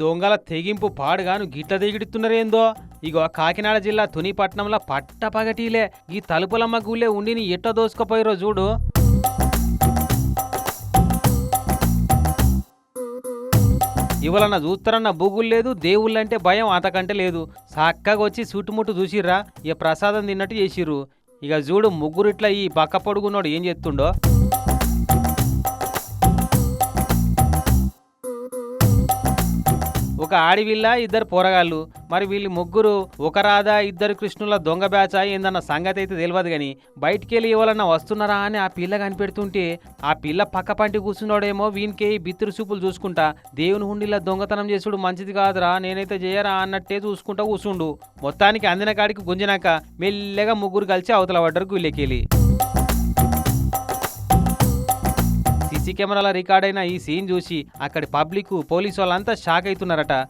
దొంగల తెగింపు పాడుగాను గిట్ల దిగిడుతున్నారేందో. ఇగో కాకినాడ జిల్లా తునిపట్నంలో పట్టపగటీలే ఈ తలుపులమ్మ గుళ్ళే ఉండిని ఎట్ట దోసుకుపోయిరో చూడు. ఇవలన్న చూస్తారన్న బూగులు లేదు, దేవుళ్ళంటే భయం అంతకంటే లేదు. చక్కగా వచ్చి చుట్టుముట్టు చూసిర్రా, ఇక ప్రసాదం తిన్నట్టు చేసిర్రు. ఇక చూడు ముగ్గురిట్లా ఈ పక్క పొడుగున్నోడు ఏం చేస్తుండో. ఒక ఆడివిల్ల ఇద్దరు పోరగాళ్ళు. మరి వీళ్ళు ముగ్గురు ఒక రాధా ఇద్దరు కృష్ణుల దొంగ బ్యాచ్ ఏందన్న సంగతి అయితే తెలియదు గాని బయటికెళ్ళి ఎవరన్నా వస్తున్నారా అని ఆ పిల్ల కనిపెడుతుంటే ఆ పిల్ల పక్క పంటి కూర్చున్నాడేమో వీనికి బిత్తిరి చూపులు చూసుకుంటా దేవుని హుండిలా దొంగతనం చేసుడు మంచిది కాదురా, నేనైతే చేయరా అన్నట్టే చూసుకుంటా కూర్చుండు. మొత్తానికి అందిన కాడికి గుంజినాక మెల్లగా ముగ్గురు కలిసి అవతల పడ్డరు గుళ్ళెకెళ్ళి. సీసీ కెమెరాల రికార్డ్ అయిన ఈ సీన్ చూసి అక్కడి పబ్లిక్ పోలీసు వాళ్ళంతా షాక్ అవుతున్నారట.